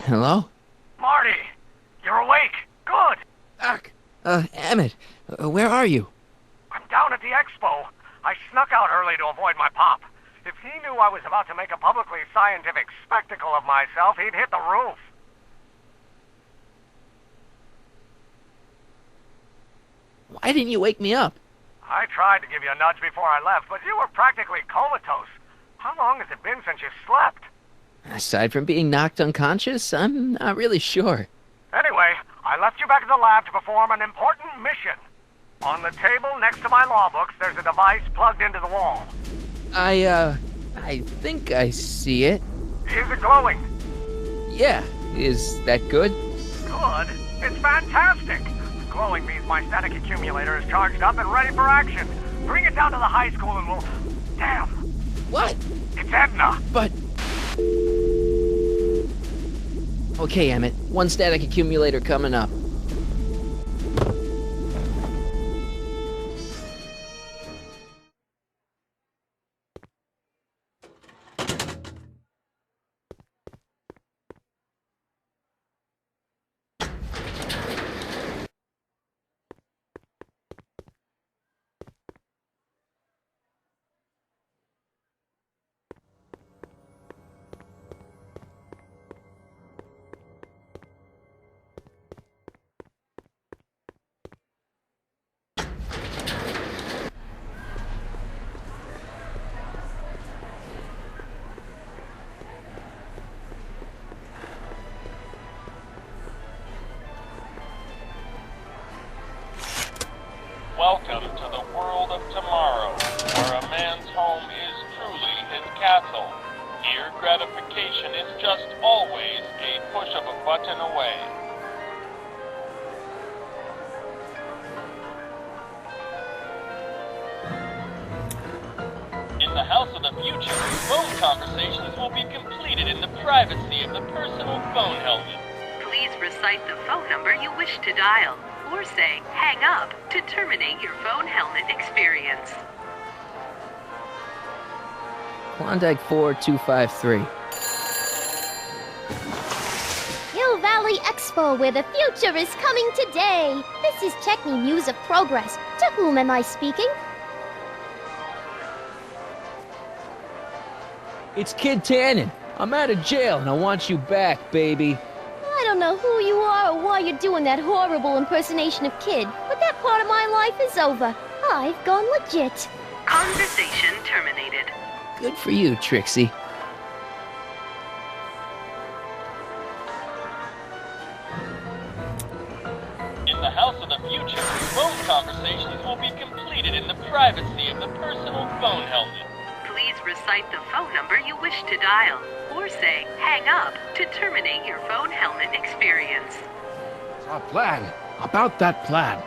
Hello? Marty! You're awake! Good! Doc! Emmett, where are you? I'm down at the expo. I snuck out early to avoid my pop. If he knew I was about to make a publicly scientific spectacle of myself, he'd hit the roof. Why didn't you wake me up? I tried to give you a nudge before I left, but you were practically comatose. How long has it been since you slept? Aside from being knocked unconscious, I'm not really sure. Anyway, I left you back at the lab to perform an important mission. On the table next to my law books, there's a device plugged into the wall. I think I see it. Is it glowing? Yeah, is that good? Good? It's fantastic! Glowing means my static accumulator is charged up and ready for action. Bring it down to the high school and we'll... Damn! What? It's Edna! But... Okay, Emmett. One static accumulator coming up. Welcome to the world of tomorrow, where a man's home is truly his castle. Here, gratification is just always a push of a button away. In the house of the future, phone conversations will be completed in the privacy of the personal phone helmet. Please recite the phone number you wish to dial, or say hang up to terminate your phone helmet experience. Klondike 4253. Hill Valley Expo, where the future is coming today. This is Techni News of Progress. To whom am I speaking? It's Kid Tannen. I'm out of jail and I want you back, baby. I don't know who you are or why you're doing that horrible impersonation of Kid, but that part of my life is over. I've gone legit. Conversation terminated. Good for you, Trixie. In the house of the future, phone conversations will be completed in the privacy of the personal phone helmet. Please recite the phone number you wish to dial, or say hang up to terminate your phone helmet experience. Our plan. About that plan.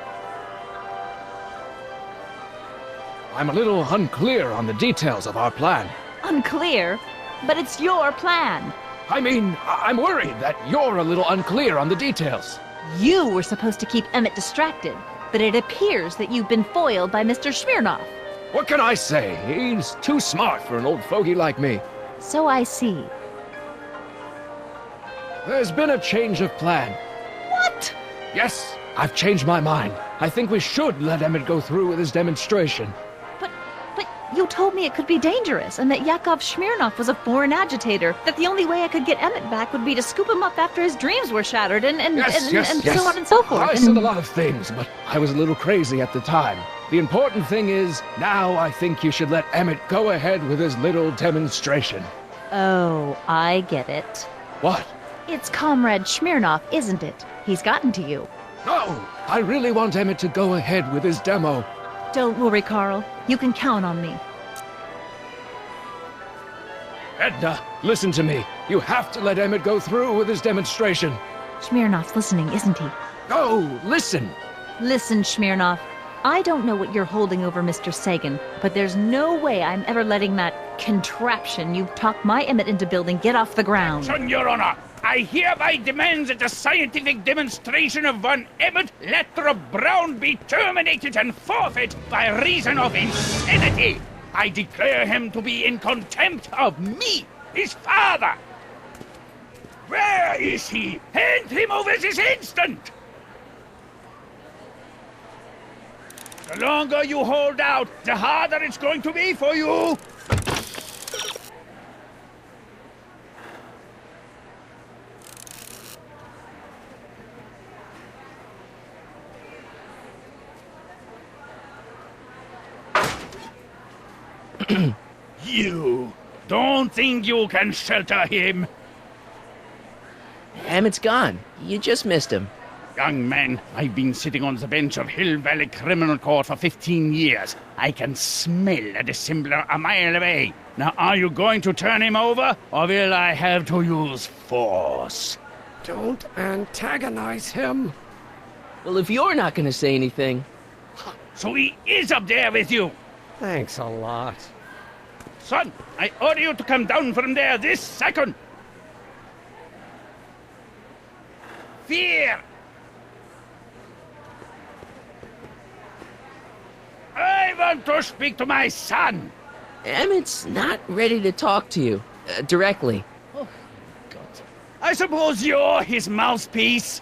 I'm a little unclear on the details of our plan. Unclear? But it's your plan. I mean, I'm worried that you're a little unclear on the details. You were supposed to keep Emmett distracted, but it appears that you've been foiled by Mr. Smirnoff. What can I say? He's too smart for an old fogey like me. So I see. There's been a change of plan. What? Yes, I've changed my mind. I think we should let Emmett go through with his demonstration. But you told me it could be dangerous, and that Yakov Smirnoff was a foreign agitator, that the only way I could get Emmett back would be to scoop him up after his dreams were shattered, and so on and so forth. I said a lot of things, but I was a little crazy at the time. The important thing is, now I think you should let Emmett go ahead with his little demonstration. Oh, I get it. What? It's Comrade Smirnoff, isn't it? He's gotten to you. No! I really want Emmett to go ahead with his demo. Don't worry, Carl. You can count on me. Edna, listen to me. You have to let Emmett go through with his demonstration. Smirnoff's listening, isn't he? No, listen. Listen, Smirnoff. I don't know what you're holding over Mr. Sagan, but there's no way I'm ever letting that contraption you've talked my Emmett into building get off the ground. Your Honor, I hereby demand that the scientific demonstration of one Emmett Lathrop Brown be terminated and forfeit by reason of insanity. I declare him to be in contempt of me, his father. Where is he? Hand him over this instant! The longer you hold out, the harder it's going to be for you. You don't think you can shelter him? Emmett's gone. You just missed him. Young man, I've been sitting on the bench of Hill Valley Criminal Court for 15 years. I can smell a dissembler a mile away. Now, are you going to turn him over, or will I have to use force? Don't antagonize him. Well, if you're not gonna say anything... So he is up there with you? Thanks a lot. Son, I order you to come down from there this second. Fear! I want to speak to my son. Emmett's not ready to talk to you, directly. Oh, God. I suppose you're his mouthpiece?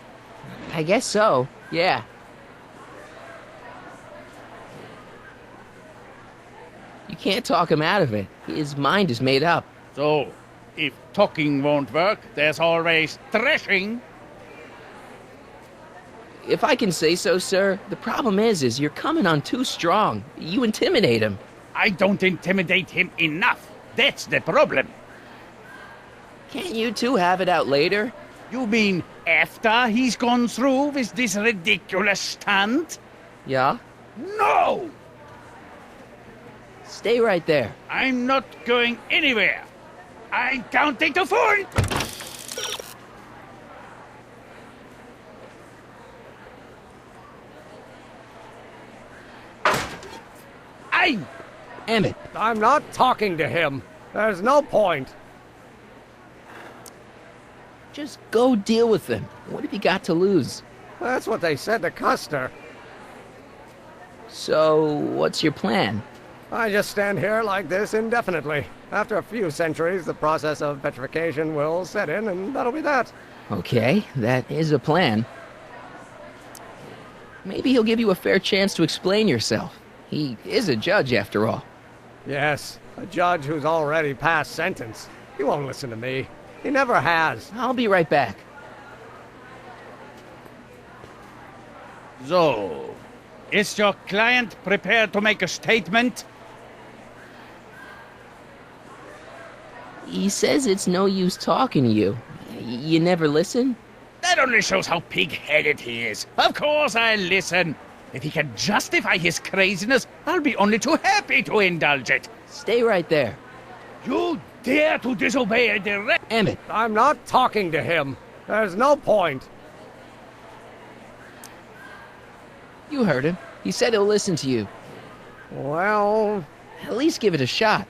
I guess so, yeah. You can't talk him out of it. His mind is made up. So, if talking won't work, there's always threshing. If I can say so, sir, the problem is you're coming on too strong. You intimidate him. I don't intimidate him enough. That's the problem. Can't you two have it out later? You mean after he's gone through with this ridiculous stunt? Yeah? No! Stay right there. I'm not going anywhere. I'm counting to 4. Emmett. I'm not talking to him. There's no point. Just go deal with him. What have you got to lose? That's what they said to Custer. So, what's your plan? I just stand here like this indefinitely. After a few centuries, the process of petrification will set in, and that'll be that. Okay, that is a plan. Maybe he'll give you a fair chance to explain yourself. He is a judge, after all. Yes, a judge who's already passed sentence. He won't listen to me. He never has. I'll be right back. So, is your client prepared to make a statement? He says it's no use talking to you. You never listen? That only shows how pig-headed he is. Of course I'll listen. If he can justify his craziness, I'll be only too happy to indulge it. Stay right there. You dare to disobey a direct... Emmett. I'm not talking to him. There's no point. You heard him. He said he'll listen to you. Well... At least give it a shot.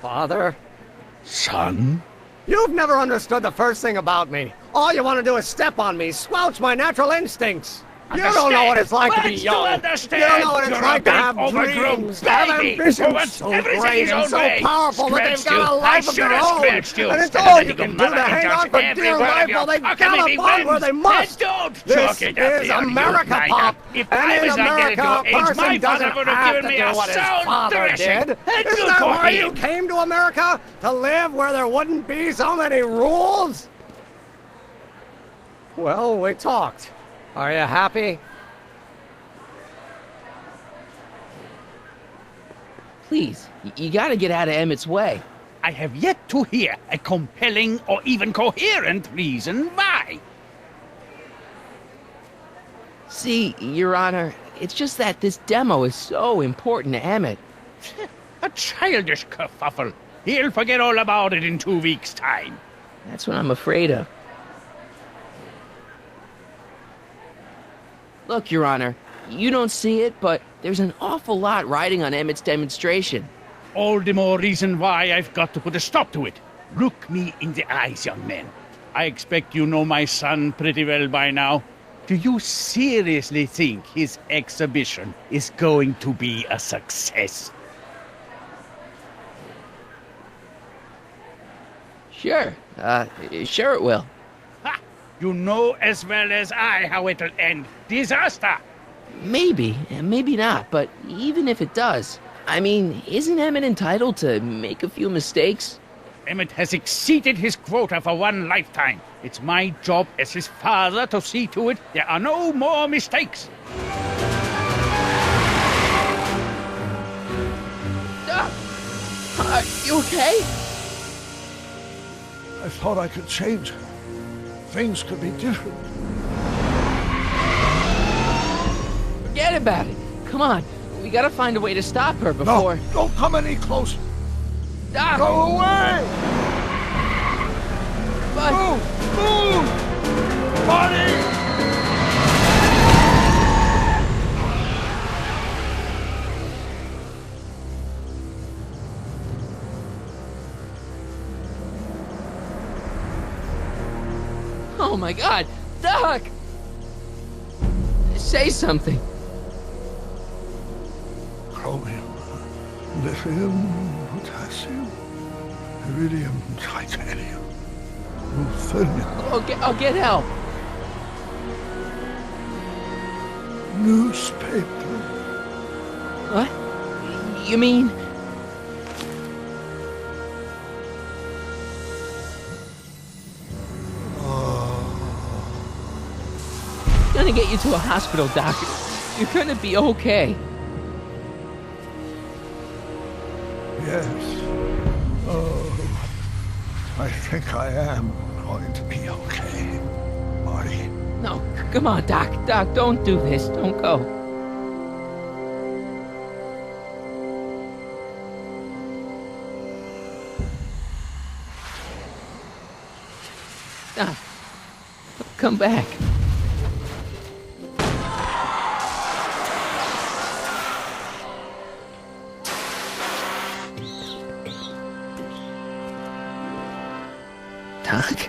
Father? Son? You've never understood the first thing about me. All you want to do is step on me, squelch my natural instincts. You don't know what it's like to be young. You don't know what it's like to have dreams, to have ambitions so great and so powerful that they've got a life of their own. And it's all you can do to hang on for dear life while they gallop on where they must. This is America, Pop. And in America, a person doesn't have to do what his father did. Isn't that why you came to America? To live where there wouldn't be so many rules? Well, we talked. Are you happy? Please, you gotta get out of Emmett's way. I have yet to hear a compelling or even coherent reason why. See, Your Honor, it's just that this demo is so important to Emmett. A childish kerfuffle. He'll forget all about it in 2 weeks' time. That's what I'm afraid of. Look, Your Honor, you don't see it, but there's an awful lot riding on Emmett's demonstration. All the more reason why I've got to put a stop to it. Look me in the eyes, young man. I expect you know my son pretty well by now. Do you seriously think his exhibition is going to be a success? Sure. Sure it will. Ha! You know as well as I how it'll end. Disaster! Maybe, maybe not, but even if it does, I mean, isn't Emmett entitled to make a few mistakes? Emmett has exceeded his quota for one lifetime. It's my job as his father to see to it there are no more mistakes. Are you okay? I thought I could change her. Things could be different. Forget about it. Come on. We gotta find a way to stop her before... No, don't come any closer. Doc! Go away! But... Move! Marty! Oh my God! Doc! Say something. Chromium, lithium, potassium, iridium, titanium, ruthenium. I'll get help. Newspaper. What? You mean... Gonna get you to a hospital, Doc. You're gonna be okay. Yes. Oh, I think I am going to be okay, Marty. No, come on, Doc. Doc, don't do this. Don't go. Doc, come back. Doc?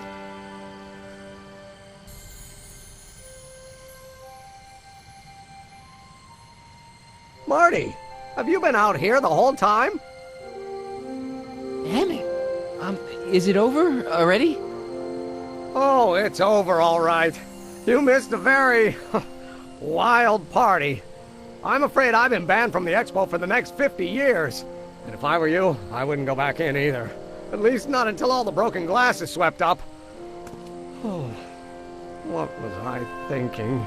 Marty, have you been out here the whole time? Emmett, is it over already? Oh, it's over all right. You missed a very wild party. I'm afraid I've been banned from the expo for the next 50 years. And if I were you, I wouldn't go back in either. At least not until all the broken glass is swept up. Oh, what was I thinking?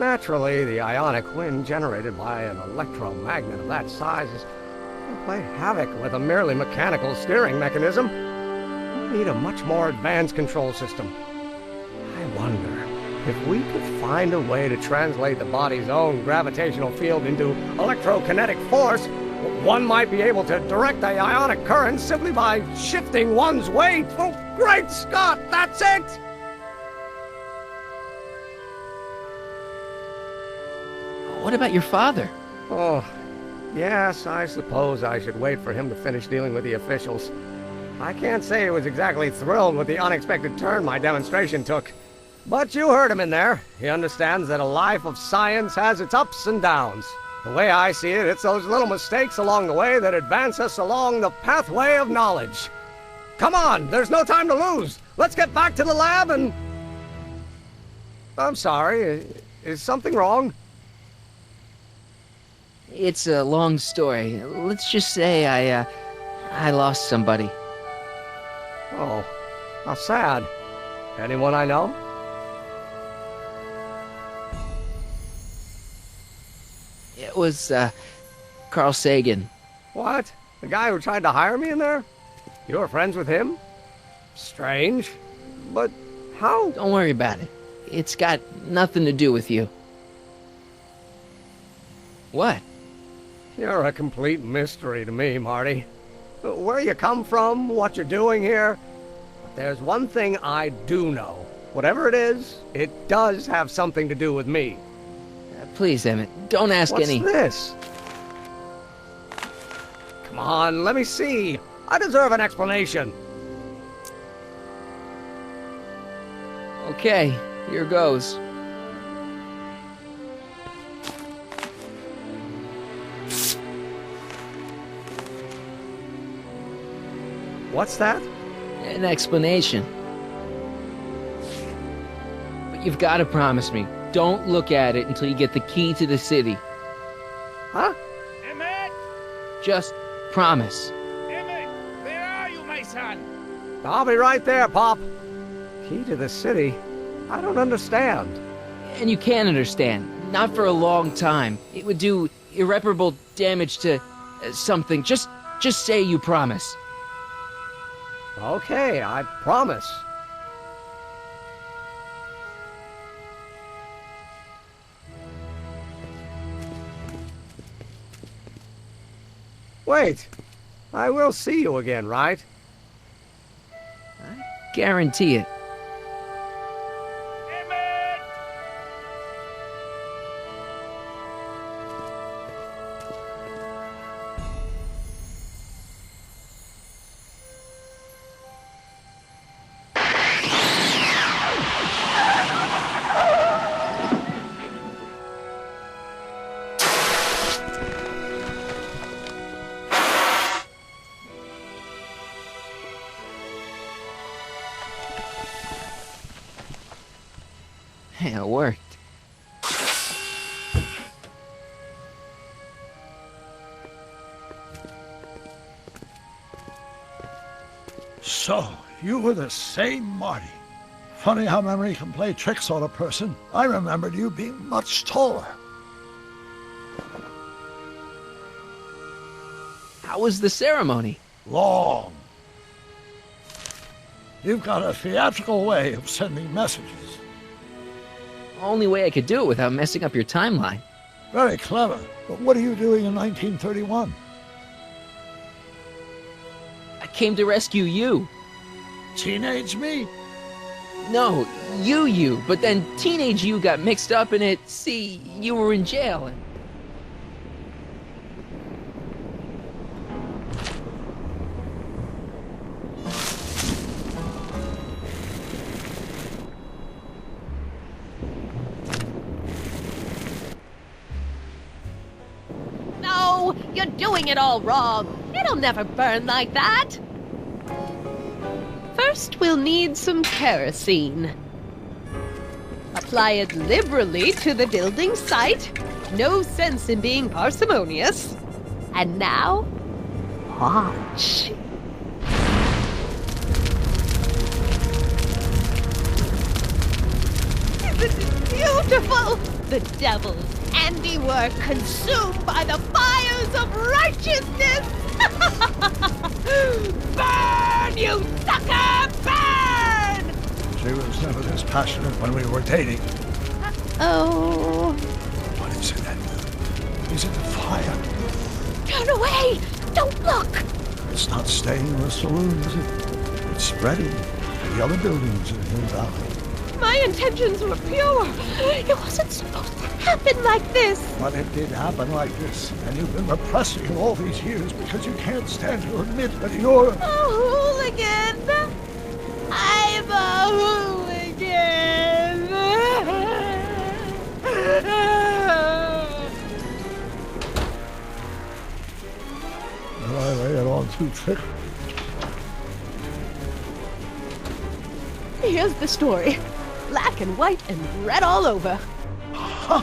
Naturally, the ionic wind generated by an electromagnet of that size is going to play havoc with a merely mechanical steering mechanism. We need a much more advanced control system. I wonder if we could find a way to translate the body's own gravitational field into electrokinetic force. One might be able to direct the ionic current simply by shifting one's weight. Oh, great Scott, that's it! What about your father? Oh, yes, I suppose I should wait for him to finish dealing with the officials. I can't say he was exactly thrilled with the unexpected turn my demonstration took. But you heard him in there. He understands that a life of science has its ups and downs. The way I see it, it's those little mistakes along the way that advance us along the pathway of knowledge. Come on, there's no time to lose. Let's get back to the lab and... I'm sorry, is something wrong? It's a long story. Let's just say I lost somebody. Oh, how sad. Anyone I know? It was, Carl Sagan. What? The guy who tried to hire me in there? You were friends with him? Strange. But how? Don't worry about it. It's got nothing to do with you. What? You're a complete mystery to me, Marty. Where you come from, what you're doing here. But there's one thing I do know. Whatever it is, it does have something to do with me. Please, Emmett, don't ask any... What's this? Come on, let me see. I deserve an explanation. Okay, Here goes. What's that? An explanation. But you've got to promise me, don't look at it until you get the key to the city. Huh? Emmett! Just promise. Emmett! Where are you, my son? I'll be right there, Pop. Key to the city? I don't understand. And you can understand. Not for a long time. It would do irreparable damage to something. Just say you promise. Okay, I promise. Wait, I will see you again, right? I guarantee it. Emmett! It worked. So, you were the same Marty. Funny how memory can play tricks on a person. I remembered you being much taller. How was the ceremony? Long. You've got a theatrical way of sending messages. Only way I could do it without messing up your timeline. Very clever. But what are you doing in 1931? I came to rescue you. Teenage me? No, you. But then teenage you got mixed up in it. See, you were in jail and... No, you're doing it all wrong. It'll never burn like that. First, we'll need some kerosene. Apply it liberally to the building site. No sense in being parsimonious. And now, watch. Isn't it beautiful? The devil's handiwork consumed by the fires of righteousness! Burn, you sucker! Burn! She was never this passionate when we were dating. Oh. What is it, Edna? Is it the fire? Turn away! Don't look! It's not staying in the saloon, is it? It's spreading to the other buildings in Hill Valley. My intentions were pure. It wasn't supposed to happen like this. But it did happen like this, and you've been repressing it all these years because you can't stand to admit that you're... A hooligan! I'm a hooligan! Did I lay it on too thick? Here's the story. Black and white and red all over. Huh.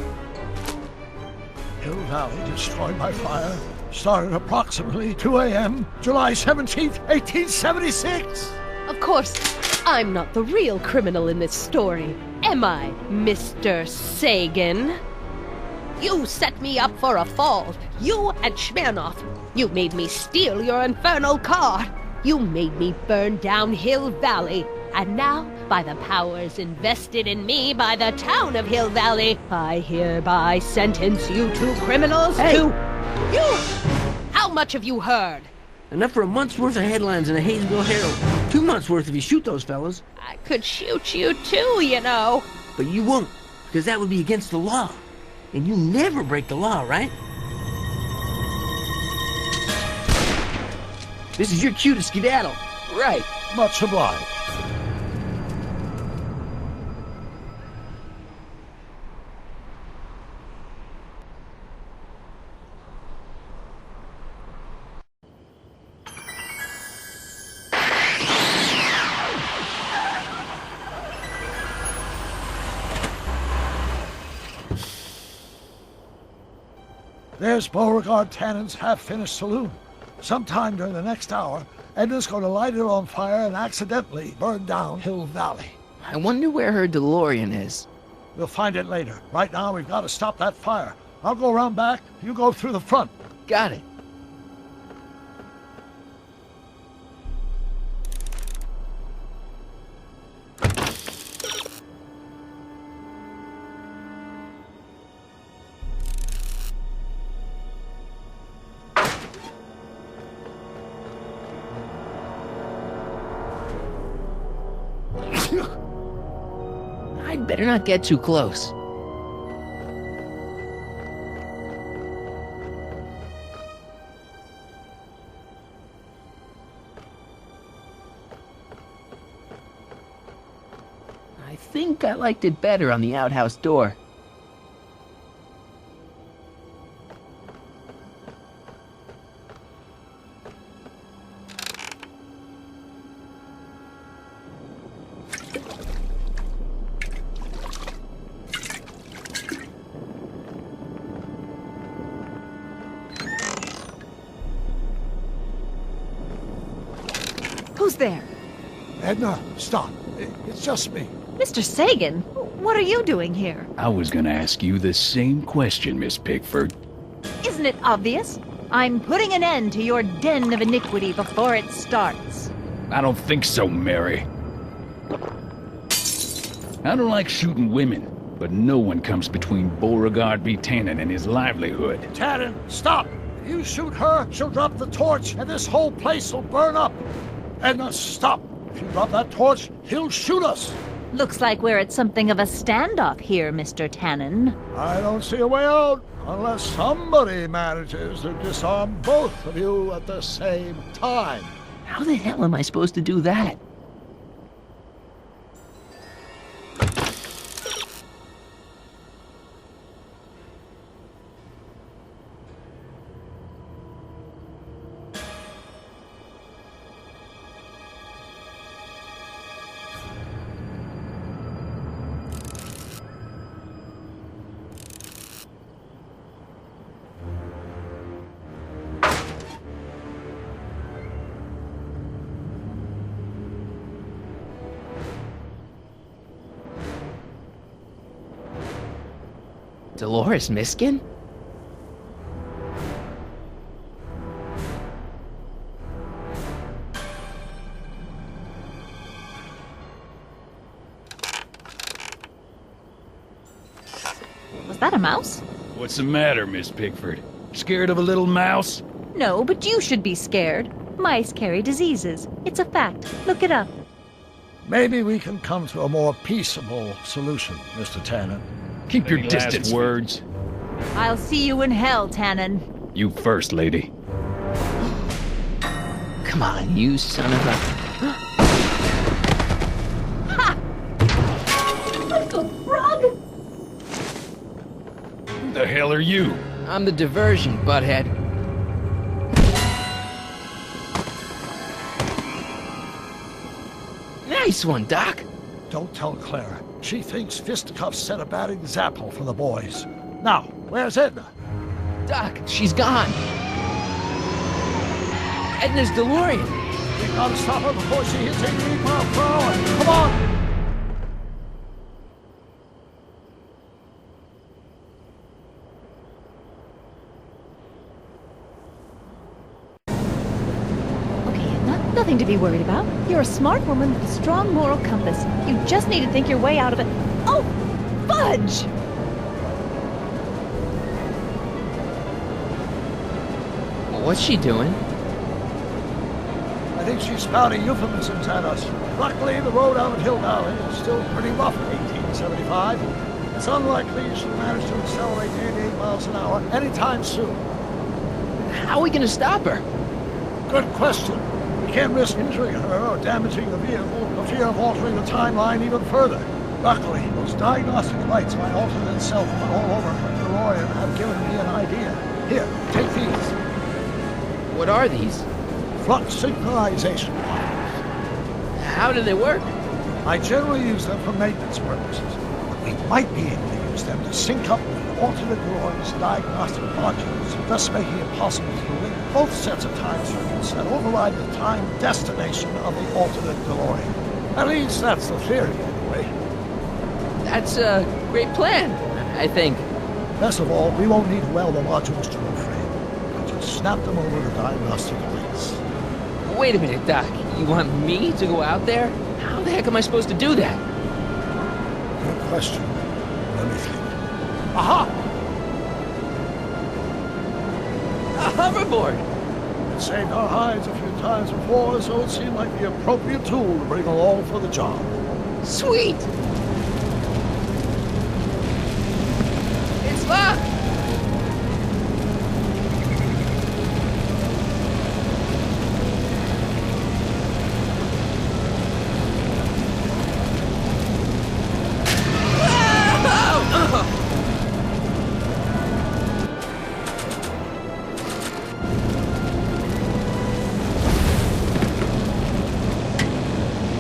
Hill Valley destroyed by fire started approximately 2 a.m., July 17th, 1876. Of course, I'm not the real criminal in this story, am I, Mr. Sagan? You set me up for a fall. You and Smirnoff. You made me steal your infernal car. You made me burn down Hill Valley. And now, by the powers invested in me by the town of Hill Valley, I hereby sentence you two criminals to... You! How much have you heard? Enough for a month's worth of headlines in the Hayesville Herald. 2 months worth if you shoot those fellas. I could shoot you too, you know. But you won't, because that would be against the law. And you never break the law, right? This is your cue to skedaddle. Right. Much obliged. There's Beauregard Tannen's half-finished saloon. Sometime during the next hour, Edna's going to light it on fire and accidentally burn down Hill Valley. I wonder where her DeLorean is. We'll find it later. Right now, we've got to stop that fire. I'll go around back, you go through the front. Got it. I'd better not get too close. I think I liked it better on the outhouse door. Who's there? Edna, stop. It's just me. Mr. Sagan, what are you doing here? I was gonna ask you the same question, Miss Pickford. Isn't it obvious? I'm putting an end to your den of iniquity before it starts. I don't think so, Mary. I don't like shooting women, but no one comes between Beauregard B. Tannen and his livelihood. Tannen, stop! If you shoot her, she'll drop the torch, and this whole place will burn up. Edna, stop! If you drop that torch, he'll shoot us! Looks like we're at something of a standoff here, Mr. Tannen. I don't see a way out, unless somebody manages to disarm both of you at the same time. How the hell am I supposed to do that? Dolores Miskin? Was that a mouse? What's the matter, Miss Pickford? Scared of a little mouse? No, but you should be scared. Mice carry diseases. It's a fact. Look it up. Maybe we can come to a more peaceable solution, Mr. Tannen. Keep your distance, words. I'll see you in hell, Tannen. You first, lady. Come on, you son of a... Ha! Uncle Frog! Who the hell are you? I'm the diversion, butthead. Nice one, Doc. Don't tell Clara. She thinks fisticuffs set a bad example for the boys. Now, where's Edna? Doc, she's gone. Edna's DeLorean. We've got to stop her before she hits 88 miles per hour. Come on! Okay, Edna, nothing to be worried about. You're a smart woman with a strong moral compass. You just need to think your way out of it. Oh, fudge! What's she doing? I think she's spouting euphemisms at us. Luckily, the road out of Hill Valley is still pretty rough in 1875. It's unlikely she'll manage to accelerate 88 miles an hour anytime soon. How are we gonna stop her? Good question. We can't risk injuring her or damaging the vehicle for fear of altering the timeline even further. Luckily, those diagnostic lights my alternate self put all over her DeLorean have given me an idea. Here, take these. What are these? Flux synchronization wires. How do they work? I generally use them for maintenance purposes, but we might be able to use them to sync up with the alternate DeLorean's diagnostic modules, thus making it possible to link both sets of time circuits and override the time destination of the alternate DeLorean. At least that's the theory, anyway. That's a great plan, I think. Best of all, we won't need to weld the modules to a frame. We'll just snap them over the diagnostic links. Wait a minute, Doc. You want me to go out there? How the heck am I supposed to do that? Good question. Let me think. Aha! A hoverboard! It saved our hides a few times before, so it seemed like the appropriate tool to bring along for the job. Sweet! It's locked!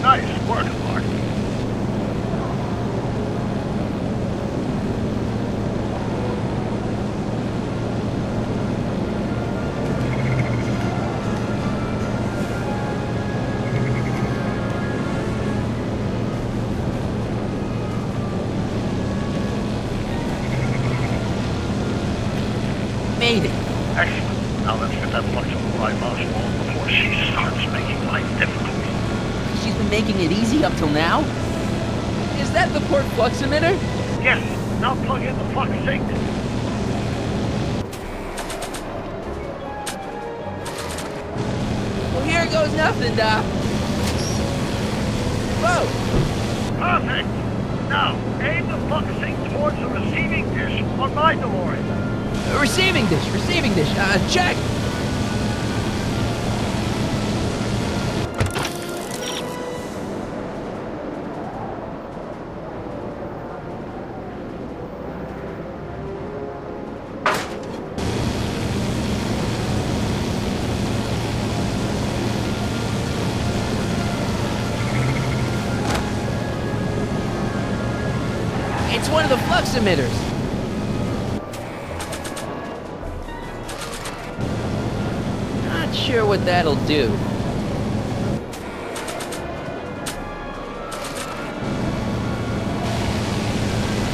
Nice work, Mark. Made it. Excellent. Now let's get that bunch of the right mouse wall before she starts making life difficult. She's been making it easy up till now? Is that the port flux emitter? Yes. Now plug in the flux sink. Well, here goes nothing, Doc. Whoa! Perfect. Now aim the flux sink towards the receiving dish on my DeLorean. Receiving dish, check! It's one of the flux emitters. Not sure what that'll do.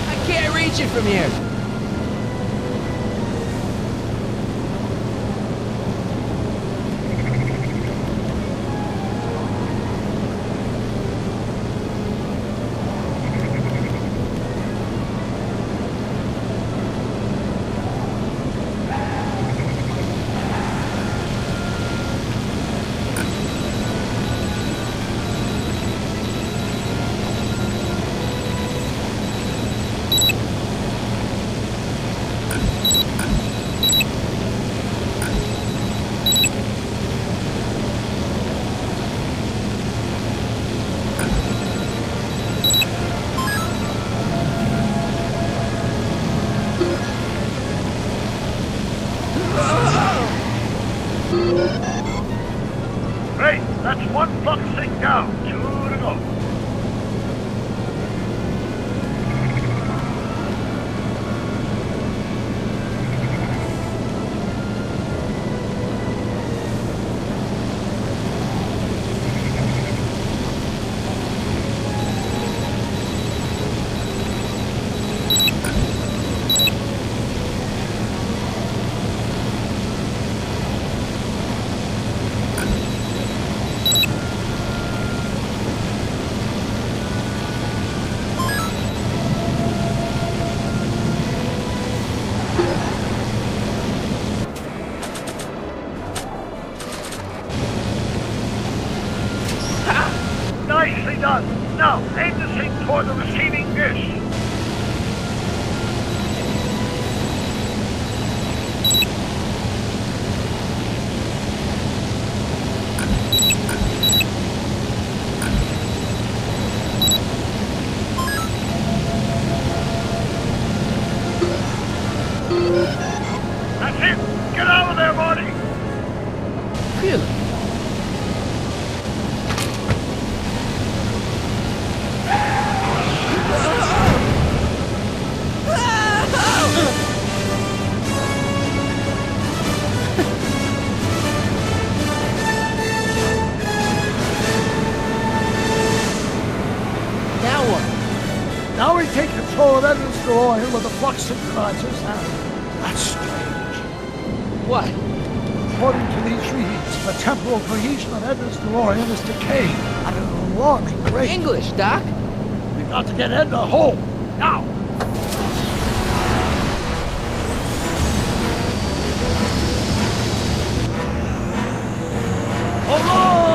I can't reach it from here. Great, that's one flux sink down. 2 to go. Nicely done. Now, aim the sink toward the receiving dish. That's it. Get out of there, Marty. Phew. Edna's DeLorean with the flux synchronizers. That's strange. What? According to these readings, the temporal cohesion of Edna's DeLorean is decaying at an alarming rate. English, Doc. We've got to get Edna home, now! Hold on!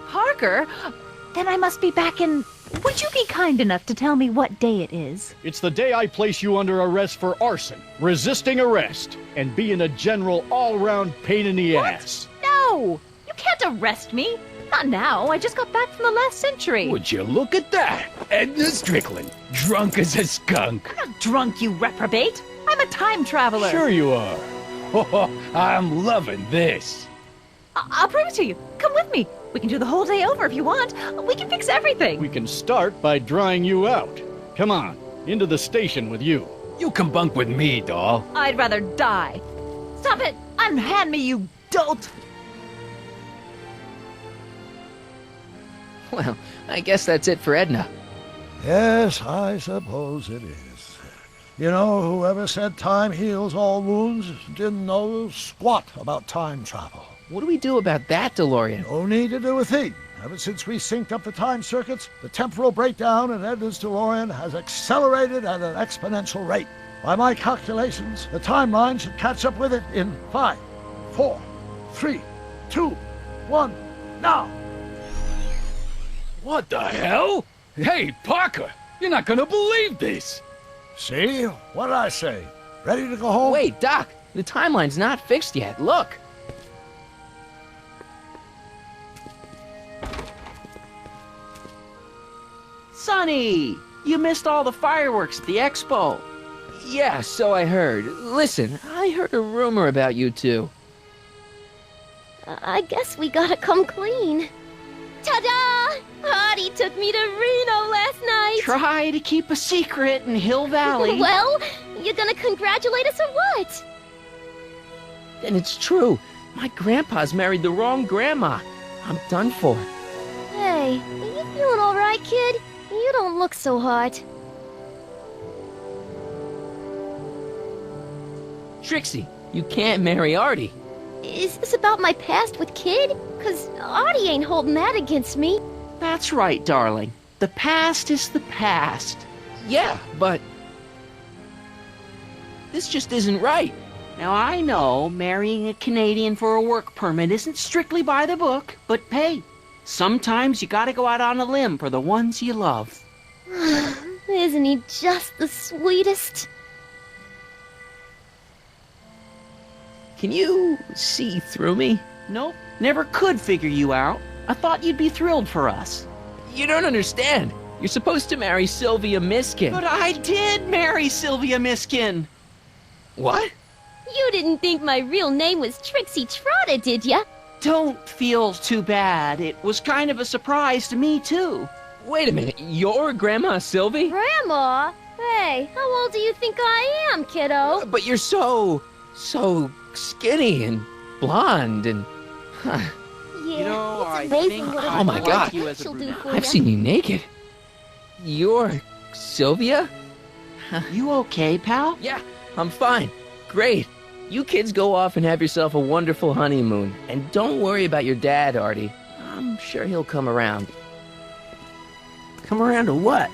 Parker? Then I must be back in... Would you be kind enough to tell me what day it is? It's the day I place you under arrest for arson, resisting arrest, and being a general all-round pain in the ass. No! You can't arrest me! Not now. I just got back from the last century. Would you look at that? Edna Strickland, drunk as a skunk. I'm not drunk, you reprobate. I'm a time traveler. Sure you are. I'm loving this. I'll prove it to you. Come with me. We can do the whole day over if you want. We can fix everything. We can start by drying you out. Come on, into the station with you. You can bunk with me, doll. I'd rather die. Stop it! Unhand me, you dolt! Well, I guess that's it for Edna. Yes, I suppose it is. You know, whoever said time heals all wounds didn't know squat about time travel. What do we do about that, DeLorean? No need to do a thing. Ever since we synced up the time circuits, the temporal breakdown in Edna's DeLorean has accelerated at an exponential rate. By my calculations, the timeline should catch up with it in 5, 4, 3, 2, 1, now! What the hell? Hey, Parker, you're not gonna believe this. See? What did I say? Ready to go home? Wait, Doc, the timeline's not fixed yet. Look. Sonny, you missed all the fireworks at the expo. Yeah, so I heard. Listen, I heard a rumor about you two. I guess we gotta come clean. Ta-da! Hardy took me to Reno last night. Try to keep a secret in Hill Valley. Well, you gonna congratulate us or what? And it's true. My grandpa's married the wrong grandma. I'm done for. Hey, you feeling all right, kid? You don't look so hot. Trixie, you can't marry Artie. Is this about my past with Kid? 'Cause Artie ain't holding that against me. That's right, darling. The past is the past. Yeah, but... this just isn't right. Now, I know marrying a Canadian for a work permit isn't strictly by the book, but hey, sometimes you gotta go out on a limb for the ones you love. Isn't he just the sweetest? Can you see through me? Nope, never could figure you out. I thought you'd be thrilled for us. You don't understand. You're supposed to marry Sylvia Miskin. But I did marry Sylvia Miskin. What? You didn't think my real name was Trixie Trotter, did ya? Don't feel too bad. It was kind of a surprise to me, too. Wait a minute, you're Grandma Sylvie? Grandma? Hey, how old do you think I am, kiddo? But you're so skinny and blonde and... Yeah, You know, it's I amazing think what Oh my God. you as a she'll do for I've ya. seen you naked. You're Sylvia? You okay, pal? Yeah, I'm fine. Great. You kids go off and have yourself a wonderful honeymoon. And don't worry about your dad, Artie. I'm sure he'll come around. Come around to what?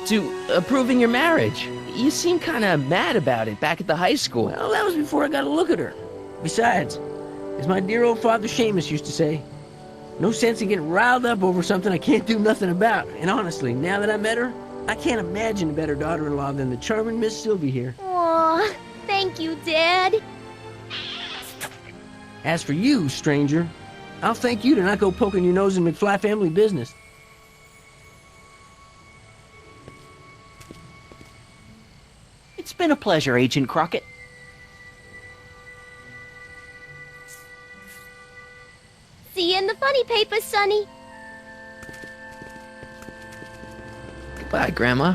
To approving your marriage. You seem kind of mad about it back at the high school. Well, that was before I got a look at her. Besides, as my dear old father Seamus used to say, no sense in getting riled up over something I can't do nothing about. And honestly, now that I met her, I can't imagine a better daughter-in-law than the charming Miss Sylvie here. Aw, thank you, Dad. As for you, stranger, I'll thank you to not go poking your nose in McFly family business. It's been a pleasure, Agent Crockett. See any papers, Sonny? Goodbye, Grandma.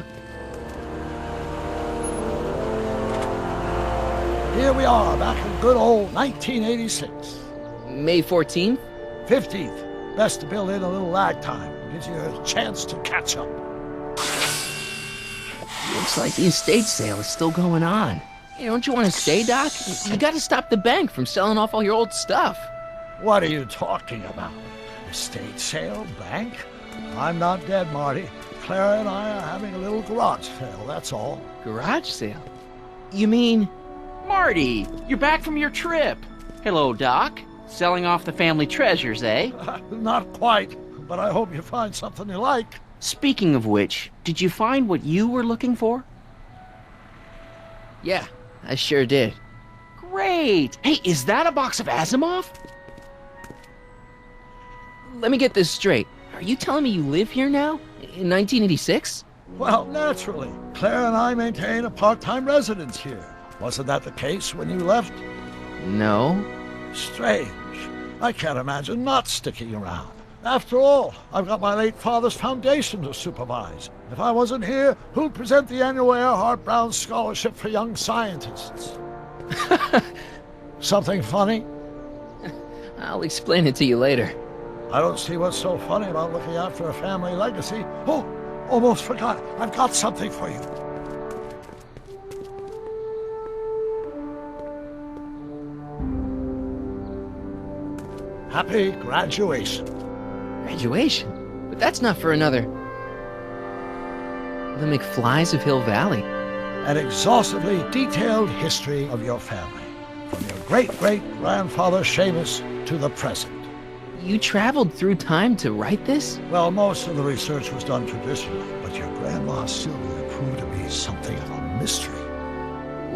Here we are, back in good old 1986. May 14th? 15th. Best to build in a little lag time. Gives you a chance to catch up. Looks like the estate sale is still going on. Hey, don't you want to stay, Doc? You gotta stop the bank from selling off all your old stuff. What are you talking about? Estate sale? Bank? I'm not dead, Marty. Clara and I are having a little garage sale, that's all. Garage sale? You mean... Marty, you're back from your trip. Hello, Doc. Selling off the family treasures, eh? Not quite, but I hope you find something you like. Speaking of which, did you find what you were looking for? Yeah, I sure did. Great! Hey, is that a box of Asimov? Let me get this straight. Are you telling me you live here now? In 1986? Well, naturally. Claire and I maintain a part-time residence here. Wasn't that the case when you left? No. Strange. I can't imagine not sticking around. After all, I've got my late father's foundation to supervise. If I wasn't here, who'd present the annual Earhart Brown Scholarship for Young Scientists? Something funny? I'll explain it to you later. I don't see what's so funny about looking after a family legacy. Oh, almost forgot. I've got something for you. Happy graduation. Graduation? But that's not for another... The McFlys of Hill Valley. An exhaustively detailed history of your family. From your great-great-grandfather Seamus to the present. You traveled through time to write this? Well, most of the research was done traditionally, but your grandma Sylvia proved to be something of a mystery.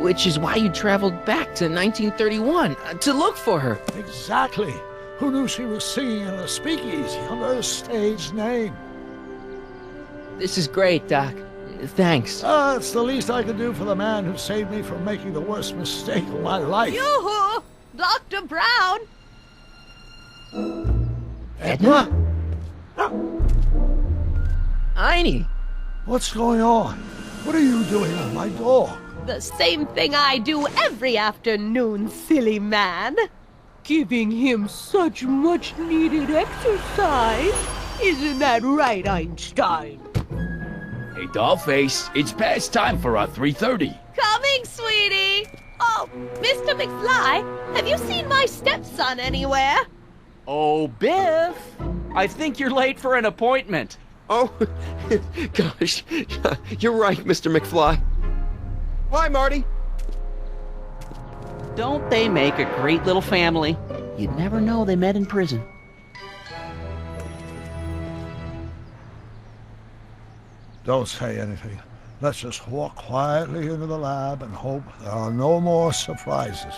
Which is why you traveled back to 1931, to look for her. Exactly. Who knew she was singing in a speakeasy under a stage name? This is great, Doc. Thanks. It's the least I could do for the man who saved me from making the worst mistake of my life. Yoo-hoo! Dr. Brown! Edna? Einie! What's going on? What are you doing with my dog? The same thing I do every afternoon, silly man. Giving him such much-needed exercise. Isn't that right, Einstein? Hey, Dollface, it's past time for our 3:30. Coming, sweetie! Oh, Mr. McFly, have you seen my stepson anywhere? Oh, Biff! I think you're late for an appointment. Oh, gosh. You're right, Mr. McFly. Hi, Marty. Don't they make a great little family? You'd never know they met in prison. Don't say anything. Let's just walk quietly into the lab and hope there are no more surprises.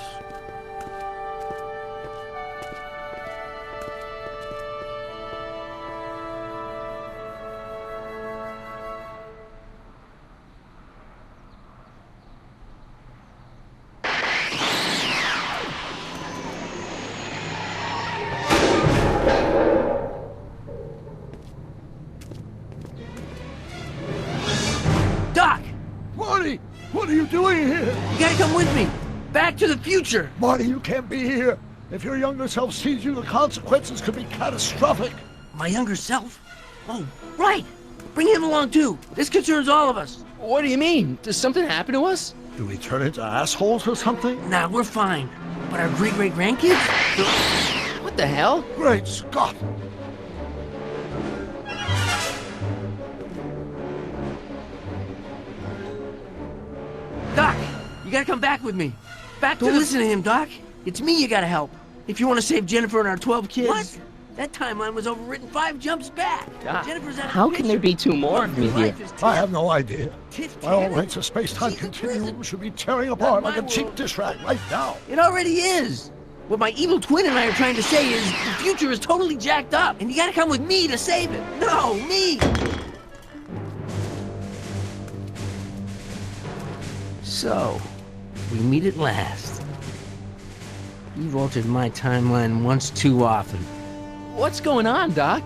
What are you doing here? You gotta come with me. Back to the future. Marty, you can't be here. If your younger self sees you, the consequences could be catastrophic. My younger self? Oh, right. Bring him along, too. This concerns all of us. What do you mean? Does something happen to us? Do we turn into assholes or something? Nah, we're fine. But our great-great-grandkids? What the hell? Great Scott! Doc, you gotta come back with me. Don't listen to him, Doc. It's me you gotta help. If you want to save Jennifer and our 12 kids. What? That timeline was overwritten 5 jumps back. Doc, Jennifer's out how of the can there be 2 more of me here? I have no idea. My all rights of space-time continuum should be tearing apart like a cheap dish rag right now. It already is. What my evil twin and I are trying to say is the future is totally jacked up, and you gotta come with me to save it. No, me! So, we meet at last. You've altered my timeline once too often. What's going on, Doc?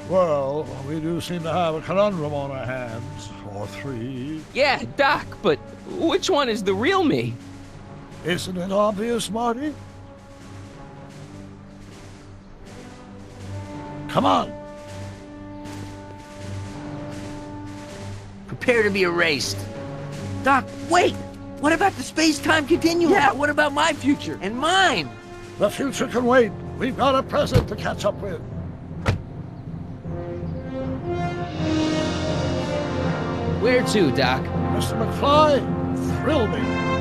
Well, we do seem to have a conundrum on our hands. Or three. Yeah, Doc, but which one is the real me? Isn't it obvious, Marty? Come on. Prepare to be erased. Doc, wait! What about the space-time continuum? Yeah, what about my future? And mine? The future can wait. We've got a present to catch up with. Where to, Doc? Mr. McFly, thrill me.